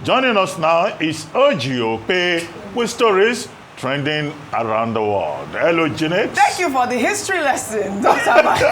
Joining us now is OjyOkpe with stories trending around the world. Hello, Janet. Thank you for the history lesson, Dr. Abati.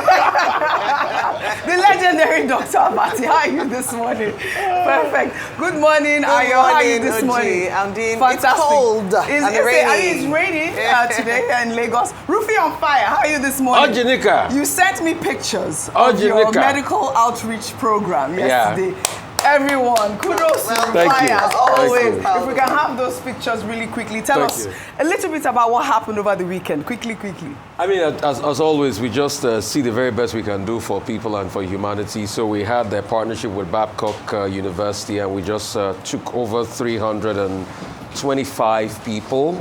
The legendary Dr. Abati. How are you this morning? Perfect. Good morning, Ayo. How are you this morning? I'm doing fantastic. It's cold and rainy. It's raining today in Lagos. Rufy on fire. How are you this morning? Ojinika. You sent me pictures of your medical outreach program yesterday. Yeah. Everyone, kudos to Rufy as always. If we can have those pictures really quickly. Tell us a little bit about what happened over the weekend. Quickly. I mean, as always, we just see the very best we can do for people and for humanity. So we had the partnership with Babcock University, and we just took over 325 people.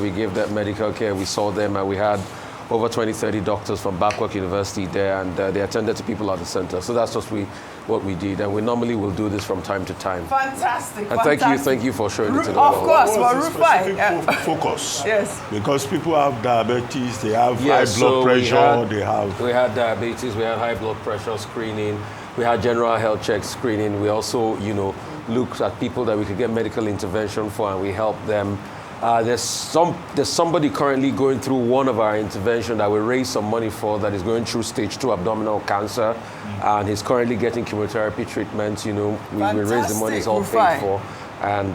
We gave them medical care. We saw them, and we had over 20-30 doctors from Babcock University there, and they attended to people at the center. So that's just what we did, and we normally will do this from time to time. Fantastic. And thank you for showing it to the world. Of course, but Rufy, focus. Yes. Because people have diabetes, they have high blood pressure, We had diabetes, we had high blood pressure screening, we had general health check screening. We also, looked at people that we could get medical intervention for, and we helped them. There's somebody currently going through one of our interventions that we raised some money for, that is going through stage 2 abdominal cancer, and he's currently getting chemotherapy treatment. We raise the money, it's all paid for. And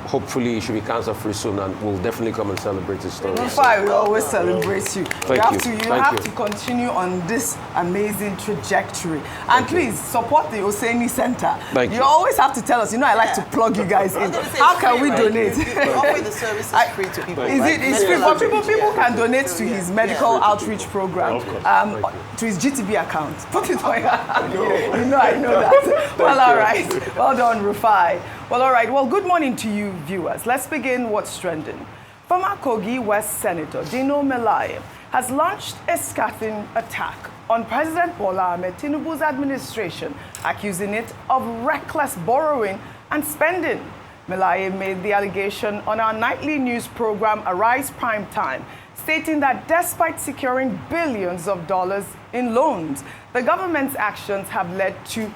hopefully he should be cancer-free soon, and we'll definitely come and celebrate his story. We always celebrate you. Thank you have to continue on this amazing trajectory. And please support the Oseni Center. You always have to tell us. I like to plug you guys in. How can we donate? We offer the services free to people. It's free for people. People can donate to his medical outreach program, to his GTB account. Put it on your I know that. Well, all right. Well done, Rufy. Well, all right. Well, good morning to you, viewers. Let's begin what's trending. Former Kogi West Senator Dino Melaye has launched a scathing attack on President Bola Ahmed Tinubu's administration, accusing it of reckless borrowing and spending. Melaye made the allegation on our nightly news program, Arise Prime Time, stating that despite securing billions of dollars in loans, the government's actions have led to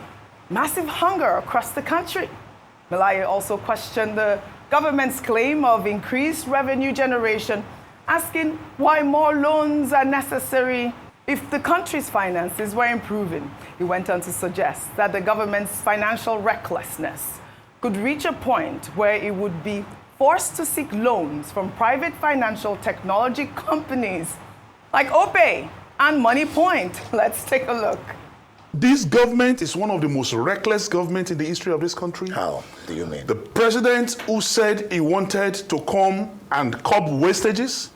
massive hunger across the country. Melaye also questioned the government's claim of increased revenue generation, asking why more loans are necessary if the country's finances were improving. He went on to suggest that the government's financial recklessness could reach a point where it would be forced to seek loans from private financial technology companies like OjyOkpe and Money Point. Let's take a look. This government is one of the most reckless governments in the history of this country. How do you mean? The president who said he wanted to come and curb wastages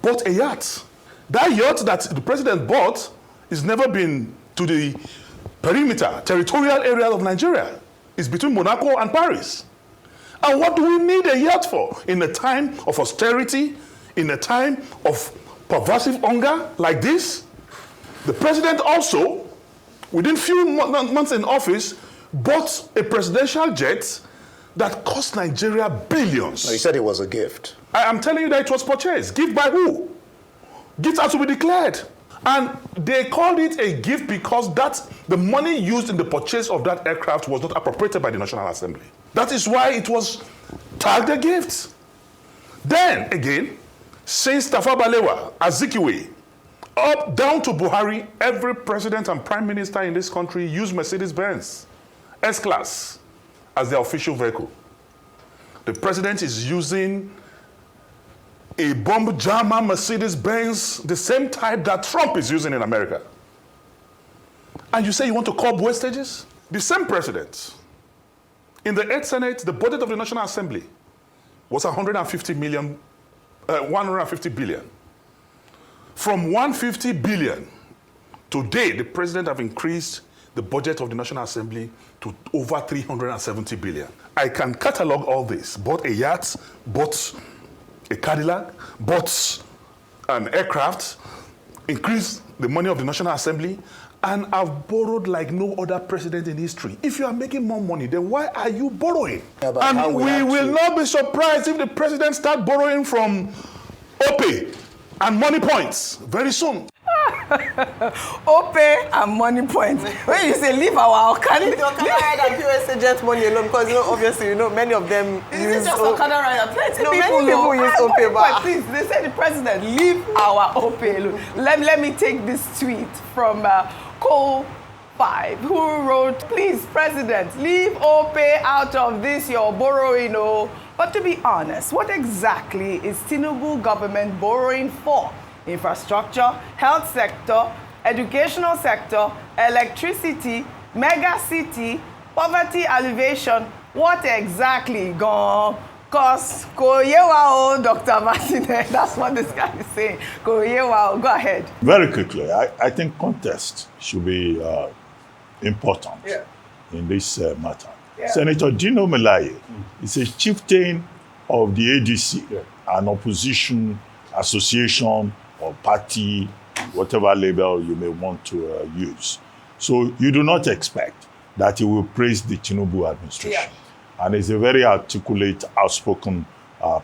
bought a yacht. That yacht that the president bought has never been to the perimeter, territorial area of Nigeria. It's between Monaco and Paris. And what do we need a yacht for? In a time of austerity, in a time of pervasive hunger like this? The president also, within few months in office, bought a presidential jet that cost Nigeria billions. No, you said it was a gift. I am telling you that it was purchased. Gift by who? Gifts are to be declared. And they called it a gift because the money used in the purchase of that aircraft was not appropriated by the National Assembly. That is why it was tagged a gift. Then, again, since Tafawa Balewa, Azikiwe, up down to Buhari, every president and prime minister in this country used Mercedes-Benz S-Class as their official vehicle. The president is using a bomb jammer Mercedes-Benz, the same type that Trump is using in America. And you say you want to curb wastages? The same president. In the 8th Senate, the budget of the National Assembly was 150 billion. From 150 billion, today the president have increased the budget of the National Assembly to over 370 billion. I can catalog all this. Bought a yacht, bought a Cadillac, bought an aircraft, increased the money of the National Assembly, and I've borrowed like no other president in history. If you are making more money, then why are you borrowing? Yeah, and we will not be surprised if the president starts borrowing from OjyOkpe and Money Points very soon. OPE and money point. When you say leave our Okada, Leave the Okada ride and POS agent money alone, because obviously many of them is it just Okada ride? Plenty many people use OPE, but please, they say the president leave our OPE alone. Let me take this tweet from Cole 5, who wrote, please, President, leave OPE out of this, your borrowing. But to be honest, what exactly is Tinubu government borrowing for? Infrastructure, health sector, educational sector, electricity, mega city, poverty alleviation. What exactly gone? Because Koyewa, Dr. Martinez, that's what this guy is saying. Koyewa, go ahead. Very quickly, I think context should be important in this matter. Yeah. Senator Dino Melaye is a chieftain of the ADC, an opposition association or party, whatever label you may want to use. So you do not expect that he will praise the Tinubu administration. Yeah. And he's a very articulate, outspoken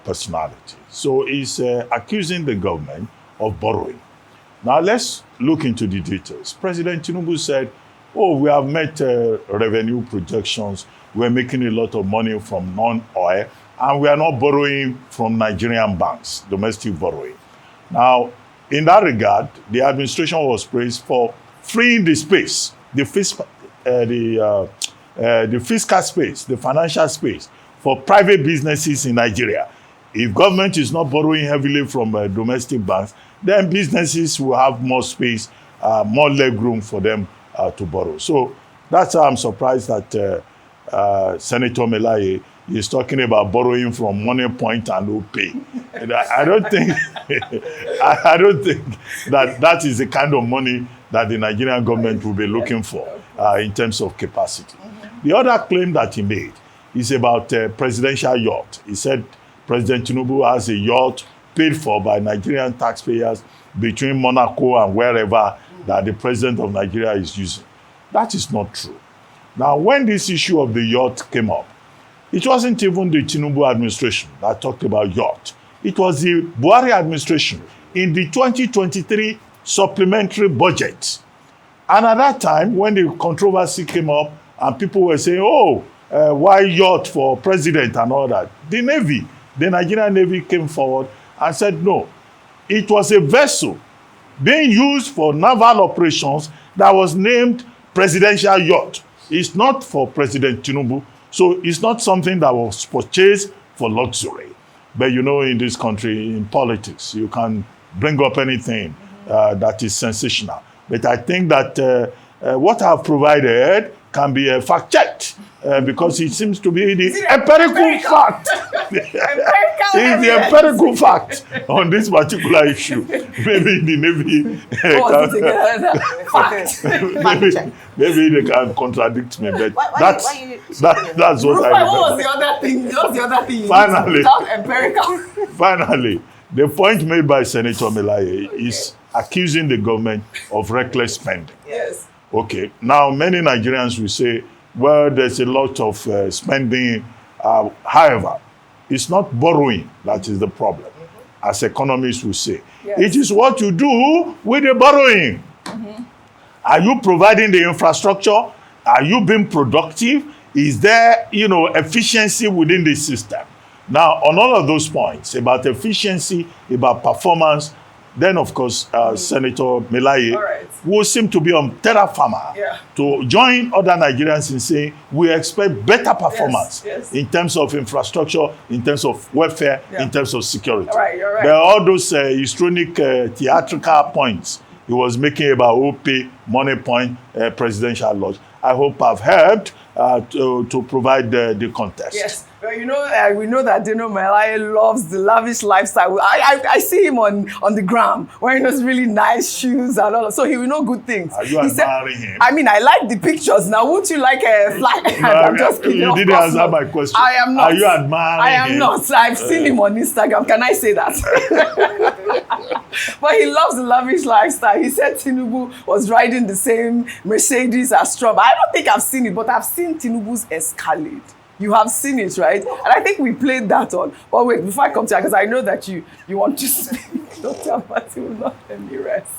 personality. So he's accusing the government of borrowing. Now let's look into the details. President Tinubu said, we have met revenue projections. We're making a lot of money from non-oil, and we are not borrowing from Nigerian banks, domestic borrowing. Now, in that regard, the administration was praised for freeing the space, the fiscal space, the financial space for private businesses in Nigeria. If government is not borrowing heavily from domestic banks, then businesses will have more space, more leg room for them to borrow. So that's how I'm surprised that Senator Melaye is talking about borrowing from Money Point and OPE. And I don't think I don't think that is the kind of money that the Nigerian government will be looking for in terms of capacity. The other claim that he made is about presidential yacht. He said President Tinubu has a yacht paid for by Nigerian taxpayers between Monaco and wherever that the president of Nigeria is using. That is not true. Now, when this issue of the yacht came up, it wasn't even the Tinubu administration that talked about yacht. It was the Buhari administration in the 2023 supplementary budget. And at that time, when the controversy came up and people were saying, why yacht for president and all that, the Nigerian Navy came forward and said, no, it was a vessel being used for naval operations that was named presidential yacht. It's not for President Tinubu, so it's not something that was purchased for luxury. But in this country, in politics, you can bring up anything that is sensational. But I think that what I've provided can be fact-checked because it seems to be the empirical fact. It's the empirical fact on this particular issue. Maybe the Navy maybe they can contradict me, but that's what I remember. What was the other thing? What's the other thing? Finally, the point made by Senator Melaye is accusing the government of reckless spending. Yes. Okay. Now, many Nigerians will say, well, there's a lot of spending. However, it's not borrowing that is the problem, as economists will say. Yes. It is what you do with the borrowing. Are you providing the infrastructure? Are you being productive? Is there, efficiency within the system? Now, on all of those points, about efficiency, about performance, then, of course, Senator Melaye will seem to be on terra firma to join other Nigerians in saying we expect better performance in terms of infrastructure, in terms of welfare, in terms of security. There are all those histrionic theatrical points he was making about OPE, Money Point, presidential lodge. I hope I've helped to provide the context. Yes. Well, we know that Dino Melaye loves the lavish lifestyle. I see him on the gram wearing those really nice shoes and all. So he will know good things. Are you admiring him? I mean, I like the pictures. Now, would you like a flag? No, I'm just kidding. You didn't answer my question. I am not. Are you admiring I am him? not. I've seen him on Instagram. Can I say that? But he loves the lavish lifestyle. He said Tinubu was riding the same Mercedes as Trump. I don't think I've seen it, but I've seen Tinubu's Escalade. You have seen it, right? And I think we played that on. But wait, before I come to you, because I know that you want to speak, Dr. Mati will not let me rest.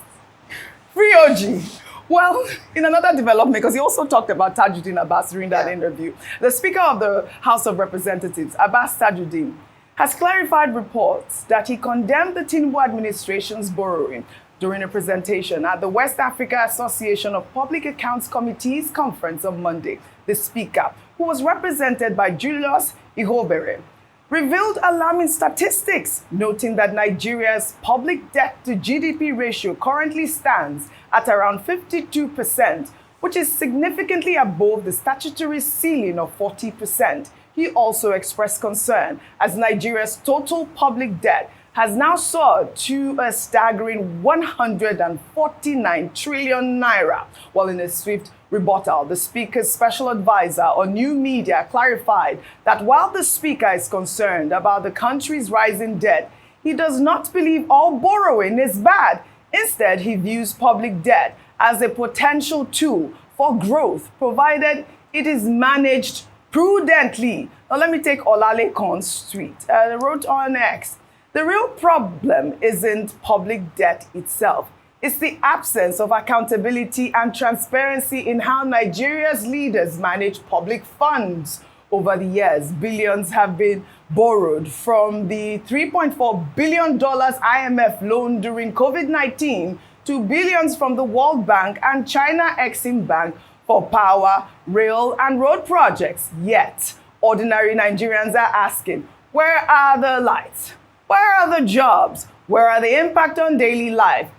Free OG. Well, in another development, because he also talked about Tajudeen Abbas during that interview, the Speaker of the House of Representatives, Abbas Tajudeen, has clarified reports that he condemned the Tinubu administration's borrowing during a presentation at the West Africa Association of Public Accounts Committees conference on Monday. The Speaker, who was represented by Julius Ihobere, revealed alarming statistics, noting that Nigeria's public debt to GDP ratio currently stands at around 52%, which is significantly above the statutory ceiling of 40%. He also expressed concern as Nigeria's total public debt has now soared to a staggering 149 trillion naira. While in a swift rebuttal, the Speaker's special advisor on new media clarified that while the Speaker is concerned about the country's rising debt, he does not believe all borrowing is bad. Instead, he views public debt as a potential tool for growth, provided it is managed prudently. Now, let me take Olalekan's tweet. They wrote on X, the real problem isn't public debt itself. It's the absence of accountability and transparency in how Nigeria's leaders manage public funds. Over the years, billions have been borrowed, from the $3.4 billion IMF loan during COVID-19 to billions from the World Bank and China Exim Bank for power, rail, and road projects. Yet, ordinary Nigerians are asking, where are the lights? Where are the jobs? Where are the impact on daily life?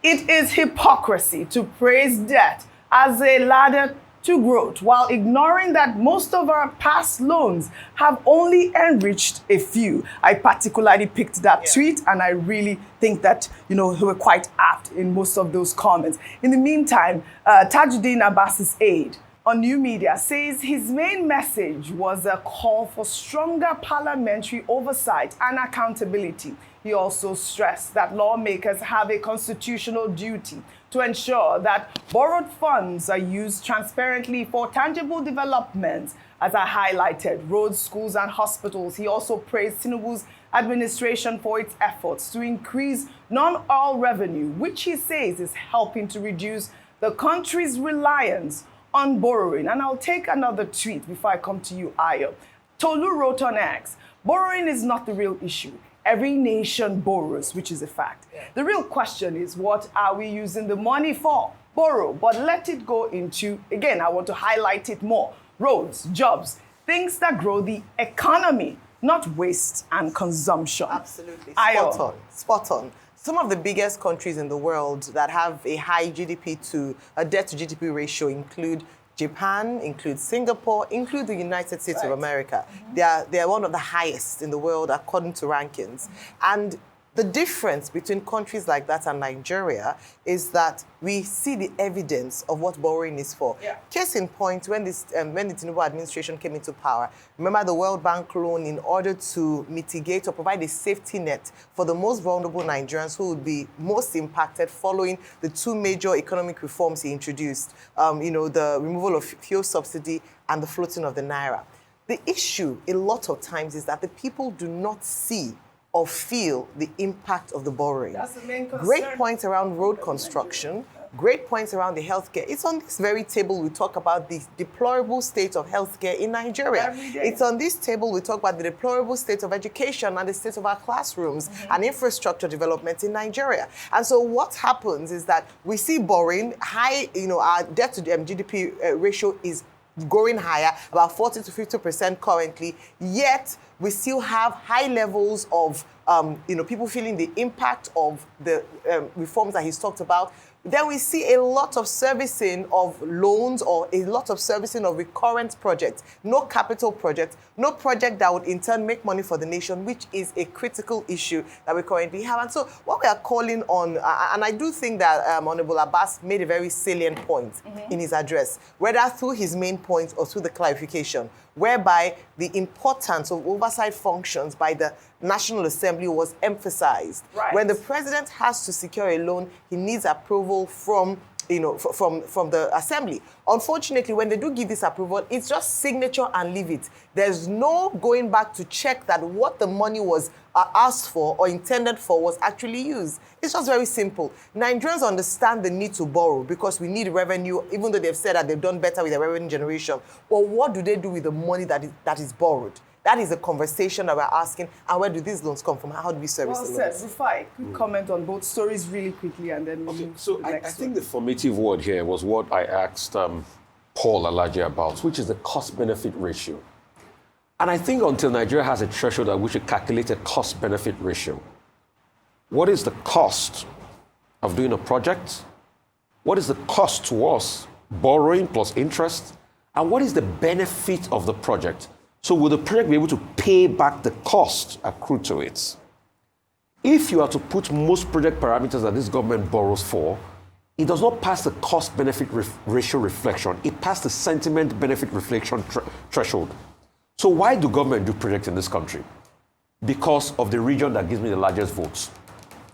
It is hypocrisy to praise debt as a ladder to growth while ignoring that most of our past loans have only enriched a few. I particularly picked that tweet, and I really think that, they were quite apt in most of those comments. In the meantime, Tajudeen Abbas's aide on new media says his main message was a call for stronger parliamentary oversight and accountability. He also stressed that lawmakers have a constitutional duty to ensure that borrowed funds are used transparently for tangible developments, as I highlighted, roads, schools, and hospitals. He also praised Tinubu's administration for its efforts to increase non-oil revenue, which he says is helping to reduce the country's reliance on borrowing. And I'll take another tweet before I come to you, Ayo. Tolu wrote on X, borrowing is not the real issue. Every nation borrows, which is a fact. The real question is, what are we using the money for? Borrow, but let it go into, again, I want to highlight it more, roads, jobs, things that grow the economy, not waste and consumption. Absolutely. Ayo. Spot on. Some of the biggest countries in the world that have a high debt to GDP ratio include Japan, include Singapore, include the United States of America. They are one of the highest in the world according to rankings. And the difference between countries like that and Nigeria is that we see the evidence of what borrowing is for. Case in point, when the Tinubu administration came into power, remember the World Bank loan in order to mitigate or provide a safety net for the most vulnerable Nigerians who would be most impacted following the two major economic reforms he introduced, the removal of fuel subsidy and the floating of the naira. The issue a lot of times is that the people do not see or feel the impact of the borrowing. That's the main concern. Great points around road construction, great points around the healthcare. It's on this very table we talk about the deplorable state of healthcare in Nigeria. It's on this table we talk about the deplorable state of education and the state of our classrooms and infrastructure development in Nigeria. And so what happens is that we see borrowing high, our debt to GDP ratio is going higher, about 40 to 50% currently, yet we still have high levels of people feeling the impact of the reforms that he's talked about. Then we see a lot of servicing of loans or a lot of servicing of recurrent projects, no capital project, no project that would in turn make money for the nation, which is a critical issue that we currently have. And so what we are calling on, and I do think that Honorable Abbas made a very salient point in his address, whether through his main point or through the clarification, whereby the importance of oversight functions by the National Assembly was emphasized. When the president has to secure a loan, he needs approval from the Assembly. Unfortunately, when they do give this approval, it's just signature and leave it. There's no going back to check that what the money was asked for or intended for was actually used. It's just very simple. Nigerians understand the need to borrow because we need revenue, even though they've said that they've done better with their revenue generation. But what do they do with the money that is borrowed? That is a conversation that we're asking. And where do these loans come from? How do we service the loans? Rufai, quick comment on both stories really quickly, and then we'll move to So the I next think one. the formative word here was what I asked Paul Alaji about, which is the cost-benefit ratio. And I think until Nigeria has a threshold at which it calculates a cost-benefit ratio, what is the cost of doing a project? What is the cost to us, borrowing plus interest? And what is the benefit of the project? So will the project be able to pay back the cost accrued to it? If you are to put most project parameters that this government borrows for, it does not pass the cost-benefit ratio reflection. It passed the sentiment-benefit reflection threshold. So why do government do projects in this country? Because of the region that gives me the largest votes.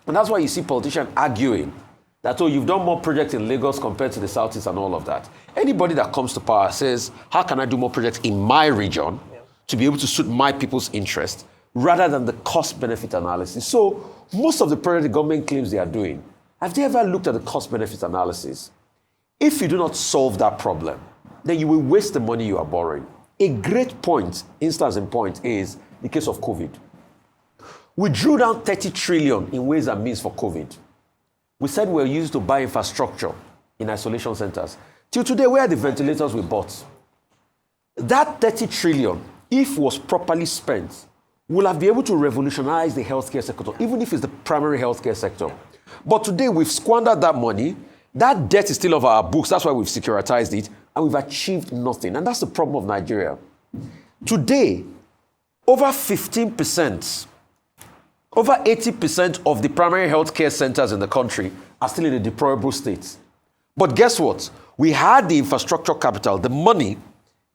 And that's why you see politicians arguing that, oh, you've done more projects in Lagos compared to the Southeast and all of that. Anybody that comes to power says, how can I do more projects in my region to be able to suit my people's interest rather than the cost-benefit analysis? So most of the projects the government claims they are doing, have they ever looked at the cost-benefit analysis? If you do not solve that problem, then you will waste the money you are borrowing. A great instance in point is the case of COVID. We drew down 30 trillion in ways and means for COVID. We said we were used to buy infrastructure in isolation centers. Till today, where are the ventilators we bought? That 30 trillion, if was properly spent, will have been able to revolutionize the healthcare sector, even if it's the primary healthcare sector. But today, we've squandered that money. That debt is still off our books. That's why we've securitized it, and we've achieved nothing. And that's the problem of Nigeria. Today, over 15%, over 80% of the primary healthcare centers in the country are still in a deplorable state. But guess what? We had the infrastructure capital, the money,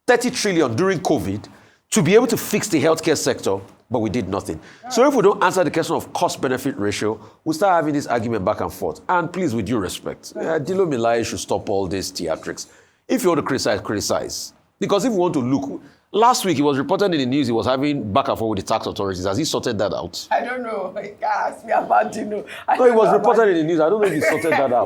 30 trillion during COVID, to be able to fix the healthcare sector, but we did nothing. So if we don't answer the question of cost-benefit ratio, we'll start having this argument back and forth. And please, with due respect, Dino Melaye should stop all these theatrics. If you want to criticize, criticize. Because if you want to look, last week it was reported in the news he was having back and forth with the tax authorities. Has he sorted that out? I don't know. You can't ask me about Dino. No, it was reported in the news. I don't know if he sorted that out.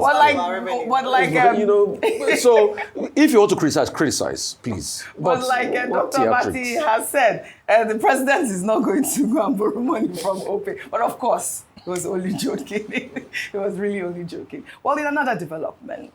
You know, so if you want to criticize, criticize, please. But Dr. Bati has said, the president is not going to go and borrow money from OPE. But of course, he was only joking. He was really only joking. Well, in another development,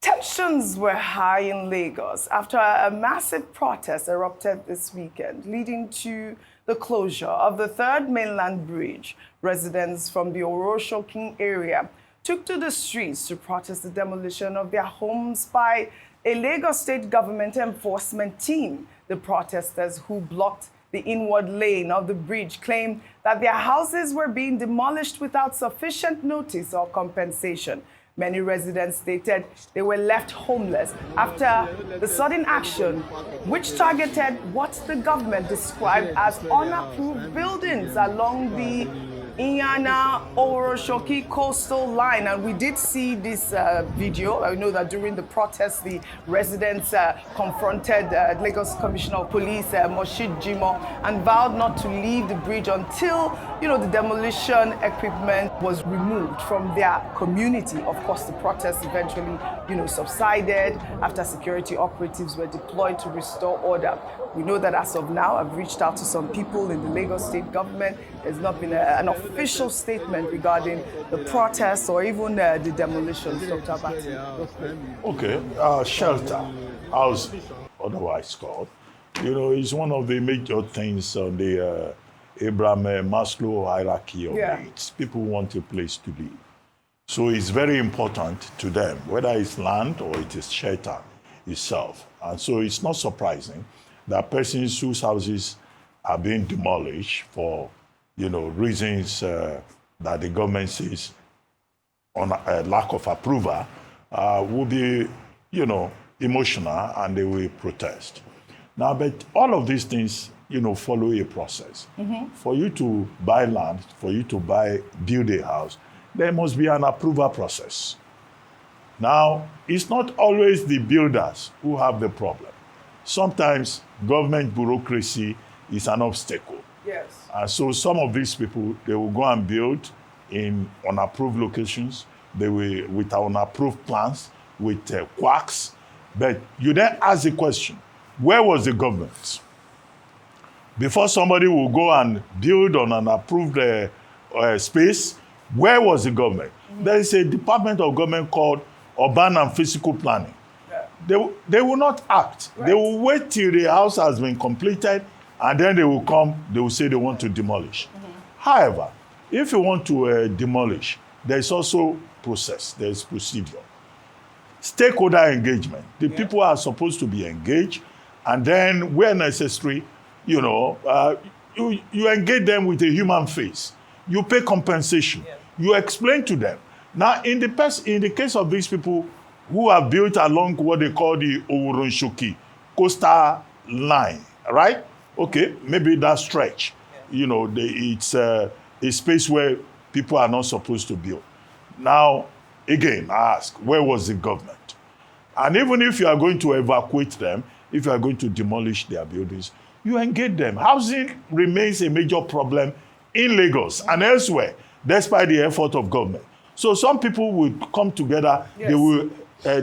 tensions were high in Lagos after a massive protest erupted this weekend, leading to the closure of the Third Mainland Bridge. Residents from the Oworonshoki area took to the streets to protest the demolition of their homes by a Lagos state government enforcement team. The protesters who blocked the inward lane of the bridge claimed that their houses were being demolished without sufficient notice or compensation. Many residents stated they were left homeless after the sudden action, which targeted what the government described as unapproved buildings along the Oworonshoki coastal line. And we did see this video. I know that during the protest, the residents confronted Lagos Commissioner of Police, Moshid Jimo, and vowed not to leave the bridge until, the demolition equipment was removed from their community. Of course, the protest eventually, subsided after security operatives were deployed to restore order. We know that as of now, I've reached out to some people in the Lagos state government. There's not been an official statement regarding the protests or even the demolitions, Dr. Abati. Okay, shelter, house, otherwise called, is one of the major things on the Abraham Maslow hierarchy of needs. People want a place to live. So it's very important to them, whether it's land or it is shelter itself. And so it's not surprising that persons whose houses are being demolished for, reasons that the government says on a lack of approval will be, emotional and they will protest. Now, but all of these things, follow a process. For you to buy land, for you to build a house, there must be an approval process. Now, it's not always the builders who have the problem. Sometimes government bureaucracy is an obstacle. Yes. So some of these people, they will go and build in unapproved locations. They will, with unapproved plans, with quacks. But you then ask the question, where was the government? Before somebody will go and build on an approved space, where was the government? There is a department of government called Urban and Physical Planning. They will not act. Right. They will wait till the house has been completed, and then they will come, they will say they want to demolish. However, if you want to demolish, there is also process, there is procedure. Stakeholder engagement. The people are supposed to be engaged, and then where necessary, you engage them with a human face. You pay compensation. You explain to them. Now, in the case of these people who have built along what they call the Oworonshoki coastal line, right? Okay, maybe that stretch. It's a space where people are not supposed to build. Now, again, I ask, where was the government? And even if you are going to evacuate them, if you are going to demolish their buildings, you engage them. Housing remains a major problem in Lagos and elsewhere, despite the effort of government. So some people will come together, they will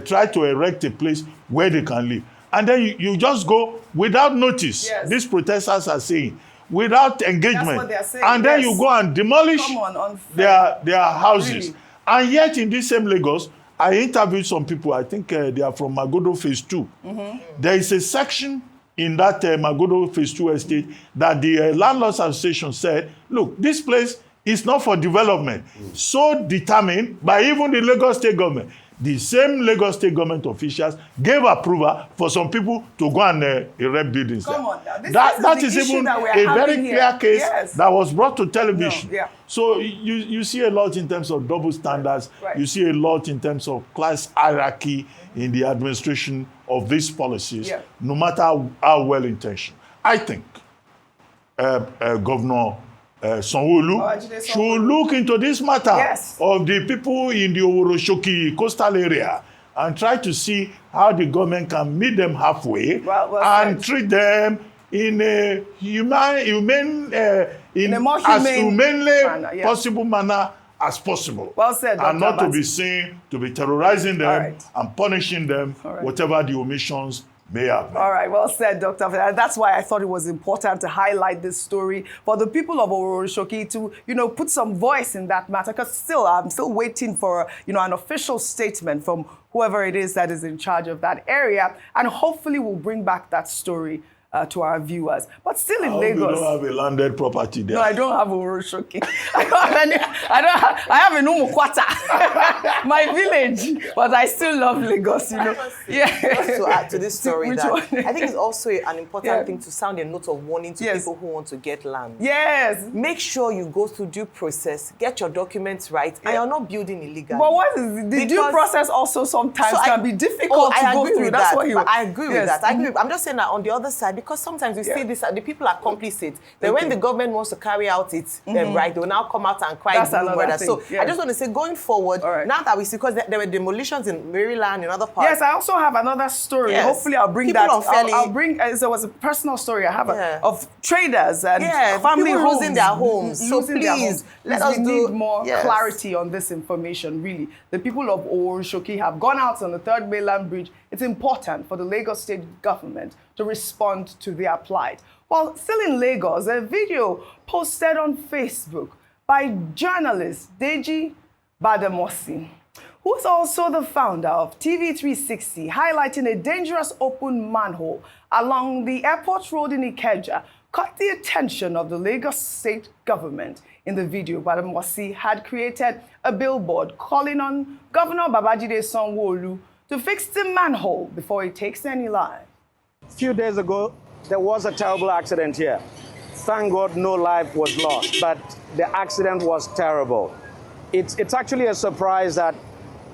try to erect a place where they can live. And then you just go without notice. These protesters are saying, without engagement. That's what they're saying. And then you go and demolish their houses. Really? And yet in this same Lagos, I interviewed some people, I think they are from Magodo Phase 2. There is a section in that Magodo Phase 2 estate that the Landlords Association said, look, this place is not for development. So determined by even the Lagos State government. The same Lagos State government officials gave approval for some people to go and erect buildings there. That is even a very clear case that was brought to television. So you see a lot in terms of double standards. You see a lot in terms of class hierarchy in the administration of these policies, no matter how well-intentioned. I think Governor Sanwo-Olu should look into this matter of the people in the Oworonshoki coastal area and try to see how the government can meet them halfway and treat them in a humanely possible manner as possible. Well said, Dr. And not Abbas. to be seen to be terrorizing them and punishing them, whatever the omissions may have. All right, well said, Dr. And that's why I thought it was important to highlight this story for the people of Oworonshoki to, put some voice in that matter, because I'm still waiting for, an official statement from whoever it is that is in charge of that area, and hopefully we'll bring back that story to our viewers. But still in Lagos. You don't have a landed property there. No, I don't have Oworonshoki. I have a Umukwata, my village, but I still love Lagos, Just to add to this story, I think it's also an important thing to sound a note of warning to people who want to get land. Make sure you go through due process, get your documents right, and you're not building illegally. But what is the due process also sometimes can be difficult to go through. That's what I agree with that. I'm just saying that on the other side, because sometimes we see this, the people are complicit. Then when the government wants to carry out its right, they will now come out and cry. So I just want to say, going forward, now that we see, because there were demolitions in Maryland and other parts. Yes, I also have another story. Hopefully I'll bring people that. I'll bring, there was a personal story I have of traders and family people losing their homes. So please, let us need more clarity on this information, really. The people of Oworonshoki have gone out on the Third Mainland Bridge. It's important for the Lagos State government to respond to their plight. Well, still in Lagos, a video posted on Facebook by journalist Deji Badamasi, who is also the founder of TV360, highlighting a dangerous open manhole along the airport road in Ikeja, caught the attention of the Lagos State government. In the video, Badamasi had created a billboard calling on Governor Babajide Sanwo-Olu to fix the manhole before it takes any life. A few days ago, there was a terrible accident here. Thank God no life was lost, but the accident was terrible. It's actually a surprise that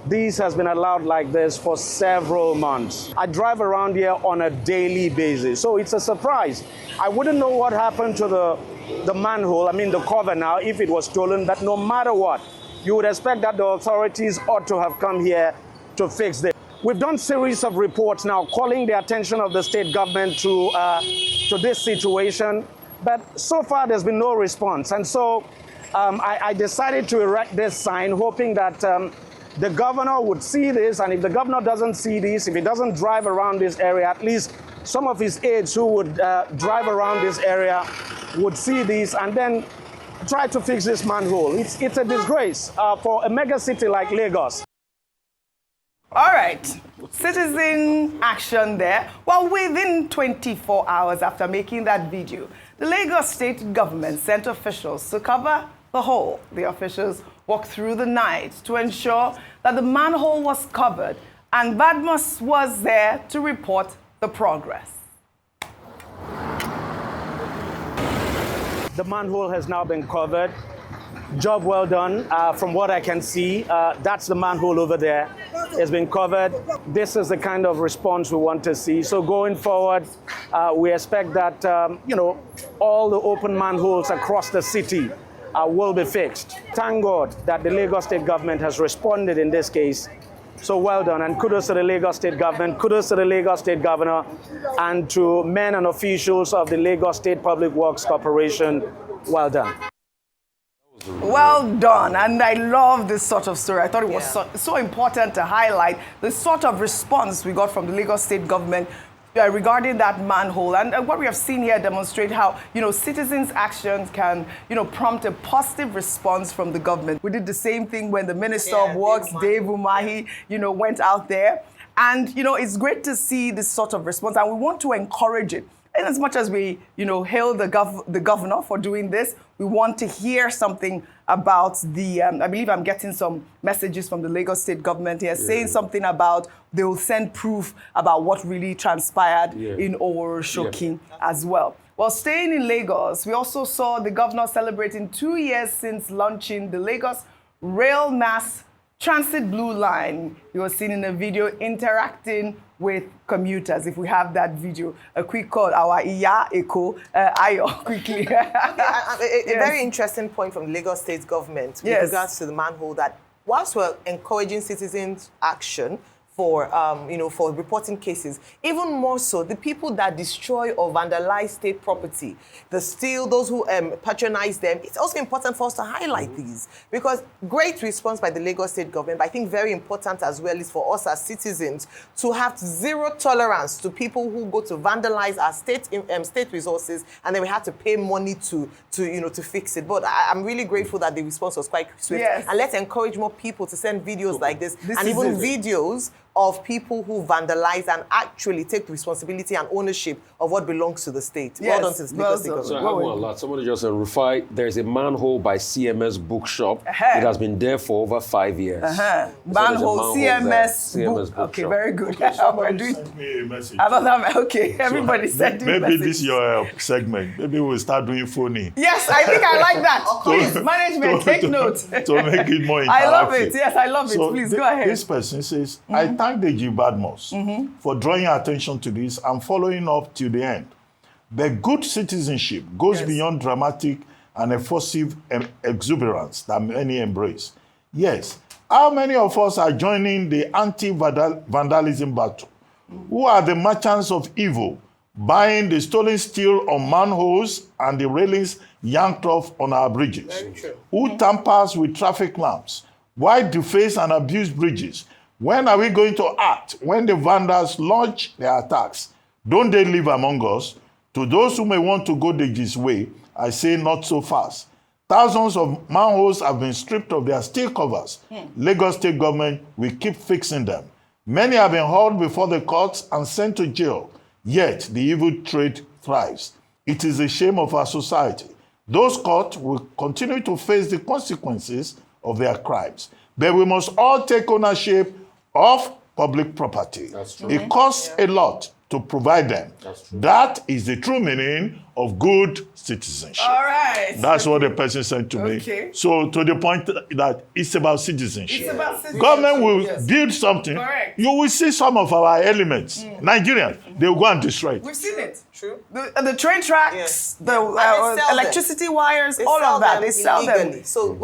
this has been allowed like this for several months. I drive around here on a daily basis, so it's a surprise. I wouldn't know what happened to the manhole, the cover now, if it was stolen, but no matter what, you would expect that the authorities ought to have come here to fix this. We've done a series of reports now calling the attention of the state government to this situation. But so far, there's been no response. And so I decided to erect this sign, hoping that the governor would see this. And if the governor doesn't see this, if he doesn't drive around this area, at least some of his aides who would drive around this area would see this and then try to fix this manhole. It's a disgrace for a mega city like Lagos. All right, citizen action there. Well, within 24 hours after making that video, the Lagos state government sent officials to cover the hole. The officials walked through the night to ensure that the manhole was covered, and Badmus was there to report the progress. The manhole has now been covered. Job well done. From what I can see, that's the manhole over there. It's been covered. This is the kind of response we want to see. So going forward, we expect that, all the open manholes across the city will be fixed. Thank God that the Lagos state government has responded in this case. So well done, and kudos to the Lagos state government, kudos to the Lagos state governor, and to men and officials of the Lagos State Public Works Corporation. Well done. Well done, and I love this sort of story. I thought it was so important to highlight the sort of response we got from the Lagos state government regarding that manhole. And what we have seen here demonstrate how, citizens' actions can, prompt a positive response from the government. We did the same thing when the Minister of Works, Dave Umahi, went out there. And, it's great to see this sort of response, and we want to encourage it. And as much as we, hail the governor for doing this, we want to hear something about the, I believe I'm getting some messages from the Lagos state government here saying something about they will send proof about what really transpired in Oworonshoki as well. Well, staying in Lagos, we also saw the governor celebrating 2 years since launching the Lagos Rail Mass Transit Blue Line. He was seen in a video interacting with commuters. If we have that video, a quick call, our Iya Eko, Ayo, quickly. A very interesting point from the Lagos state government with regards to the manhole, that whilst we're encouraging citizens' action for, for reporting cases, even more so, the people that destroy or vandalize state property, those who patronize them, it's also important for us to highlight these, because great response by the Lagos state government, but I think very important as well is for us as citizens to have zero tolerance to people who go to vandalize our state resources, and then we have to pay money to fix it. But I'm really grateful that the response was quite swift. And let's encourage more people to send videos like this and even videos of people who vandalize and actually take responsibility and ownership of what belongs to the state. Well done to the Lagos state government. So I have one lot. Somebody just said, Rufai, there's a manhole by CMS Bookshop. It has been there for over 5 years. Manhole, CMS book. Okay, very good. Somebody sent me a message. Okay, everybody sent me a message. Maybe this is your segment. Maybe we'll start doing phony. Yes, I think I like that. Please, management, take note. To make it more interactive. I love it. Yes, I love it. Please, go ahead. This person says, I thank the Badmus for drawing attention to this and following up to the end. But good citizenship goes beyond dramatic and effusive exuberance that many embrace. Yes, how many of us are joining the anti-vandalism battle? Who are the merchants of evil, buying the stolen steel on manholes and the railings yanked off on our bridges? Who tampers with traffic lamps? Why deface and abuse bridges? When are we going to act when the vandals launch their attacks? Don't they live among us? To those who may want to go Deji's way, I say not so fast. Thousands of manholes have been stripped of their steel covers. Lagos state government will keep fixing them. Many have been hauled before the courts and sent to jail, yet the evil trade thrives. It is a shame of our society. Those caught will continue to face the consequences of their crimes. But we must all take ownership of public property. That's true. It costs a lot to provide them. That's true. That is the true meaning of good citizenship. All right. That's what the person said to me. So to the point that it's about citizenship. It's about citizenship. Government will build something. Correct. You will see some of our elements. Nigerians, they will go and destroy it. We've seen it. True. The train tracks, the electricity wires, all of that. They sell them. So,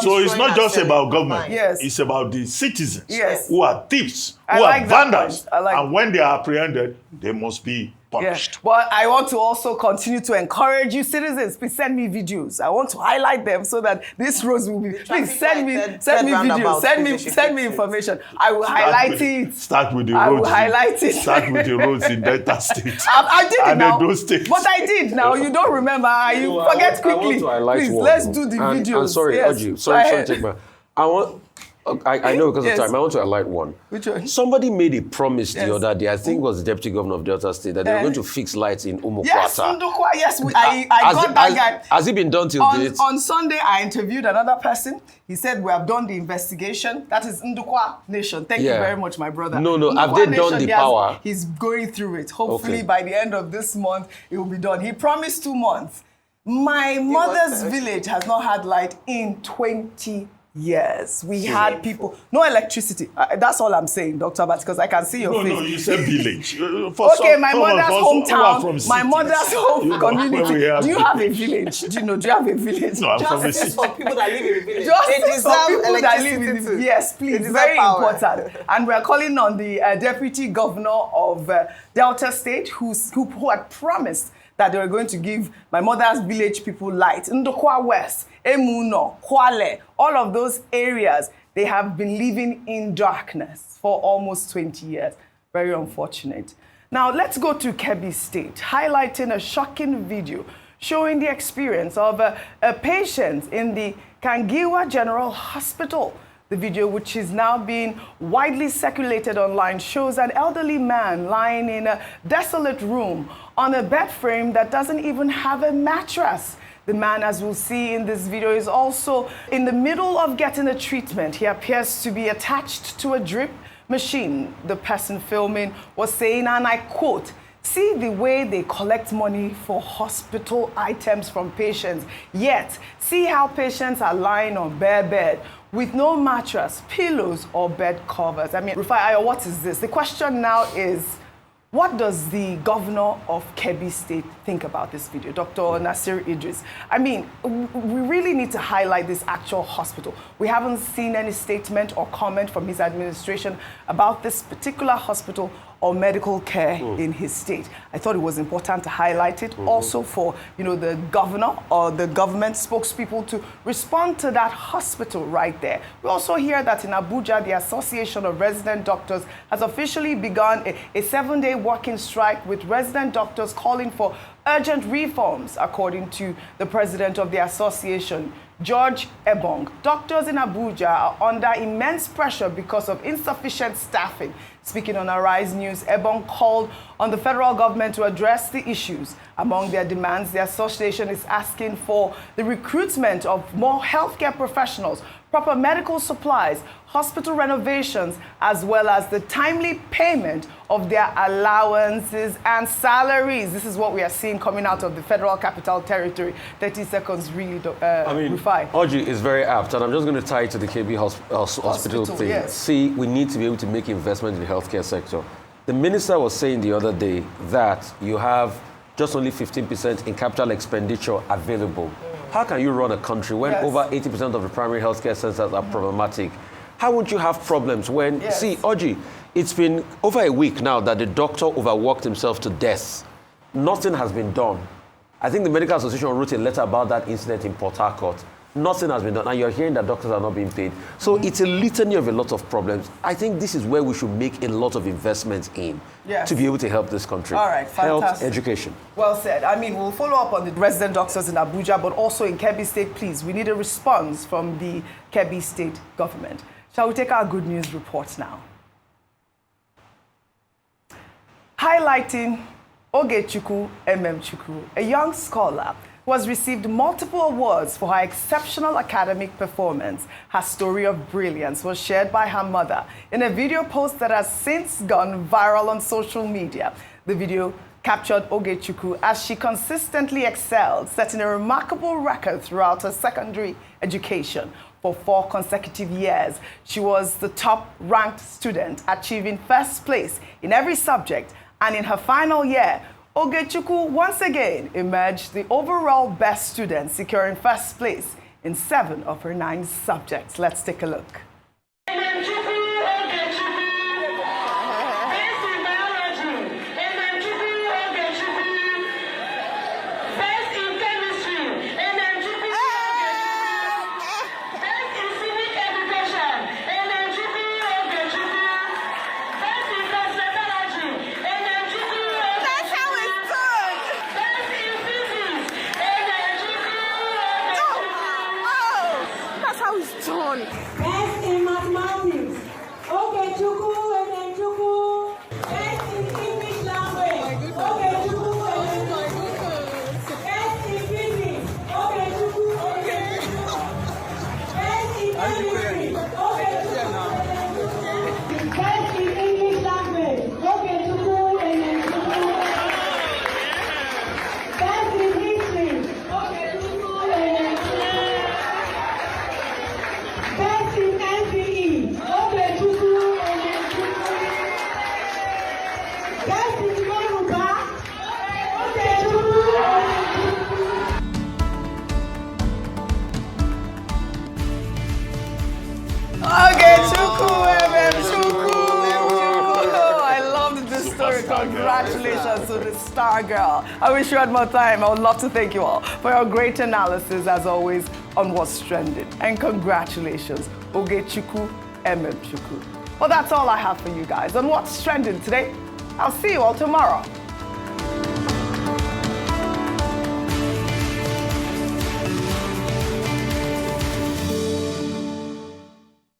So it's not just about government. Yes. It's about the citizens Yes. who are thieves, I who like are that vandals. point. I like and when they are apprehended, they must be punished. But I want to also continue to encourage you, citizens. Please send me videos. I want to highlight them so that these roads will be. Please send me videos. Send me information. I will highlight it. Start with the roads. I will highlight it. Start with the roads in Delta State. I did it now. Those states. But I did now. You don't remember. You forget quickly. Please, let's do the videos. I'm sorry, yes. Oji. Sorry, take my. I know because of time. I want to highlight one. Which one? Somebody made a promise the other day. I think it was the deputy governor of Delta State that they were going to fix lights in Umukwata. Yes, Ndukwa. Yes, I got that guy. Has it been done till date? On Sunday, I interviewed another person. He said we have done the investigation. That is Ndukwa Nation. Thank you very much, my brother. No. Ndukwa Have they Nation, done the power? He's going through it. Hopefully, by the end of this month, it will be done. He promised 2 months. My mother's village has not had light in 20 years. We had people, no electricity. That's all I'm saying, Dr. Abbas, because I can see your face. No, you said village. My mother's hometown, my mother's home community. Do you have a village? Do you have a village? No, I'm from a city. For people that live in the village. Just for people that live in the village. Yes, please. Very important. And we're calling on the deputy governor of Delta State who had promised that they were going to give my mother's village people light. Ndokwa West, Emuno, Kwale, all of those areas, they have been living in darkness for almost 20 years. Very unfortunate. Now, let's go to Kebbi State, highlighting a shocking video showing the experience of a patient in the Kangiwa General Hospital. The video, which is now being widely circulated online, shows an elderly man lying in a desolate room on a bed frame that doesn't even have a mattress. The man, as we'll see in this video, is also in the middle of getting a treatment. He appears to be attached to a drip machine. The person filming was saying, and I quote, "See the way they collect money for hospital items from patients. Yet, see how patients are lying on bare bed with no mattress, pillows, or bed covers." I mean, Rufai, what is this? The question now is, what does the governor of Kebbi State think about this video, Dr. Nasir Idris? I mean, we really need to highlight this actual hospital. We haven't seen any statement or comment from his administration about this particular hospital or medical care in his state. I thought it was important to highlight it also for, the governor or the government spokespeople to respond to that hospital right there. We also hear that in Abuja, the Association of Resident Doctors has officially begun a 7-day working strike with resident doctors calling for urgent reforms, according to the president of the association, George Ebong. Doctors in Abuja are under immense pressure because of insufficient staffing. Speaking on Arise News, Ebong called on the federal government to address the issues. Among their demands, the association is asking for the recruitment of more healthcare professionals, proper medical supplies, hospital renovations, as well as the timely payment of their allowances and salaries. This is what we are seeing coming out of the Federal Capital Territory. 30 seconds, really, Rufai. Oji is very apt, and I'm just going to tie it to the KB hospital thing. Yes. See, we need to be able to make investment in the healthcare sector. The minister was saying the other day that you have just only 15% in capital expenditure available. How can you run a country when over 80% of the primary healthcare centers are problematic? How would you have problems when, see, Oji, it's been over a week now that the doctor overworked himself to death. Nothing has been done. I think the Medical Association wrote a letter about that incident in Port Harcourt. Nothing has been done. And you're hearing that doctors are not being paid. So it's a litany of a lot of problems. I think this is where we should make a lot of investments in to be able to help this country. All right, fantastic. Health, education. Well said. I mean, we'll follow up on the resident doctors in Abuja, but also in Kebbi State, please. We need a response from the Kebbi State government. Shall we take our good news report now? Highlighting Ogechukwu Chukwu, a young scholar who has received multiple awards for her exceptional academic performance. Her story of brilliance was shared by her mother in a video post that has since gone viral on social media. The video captured Ogechukwu as she consistently excelled, setting a remarkable record throughout her secondary education. For 4 consecutive years, she was the top-ranked student, achieving first place in every subject. And in her final year, Ogechukwu once again emerged the overall best student, securing first place in 7 of her 9 subjects. Let's take a look. Congratulations to the star girl. I wish you had more time. I would love to thank you all for your great analysis, as always, on what's trending. And congratulations, Ogechukwu Ememchukwu. Well, that's all I have for you guys on what's trending today. I'll see you all tomorrow.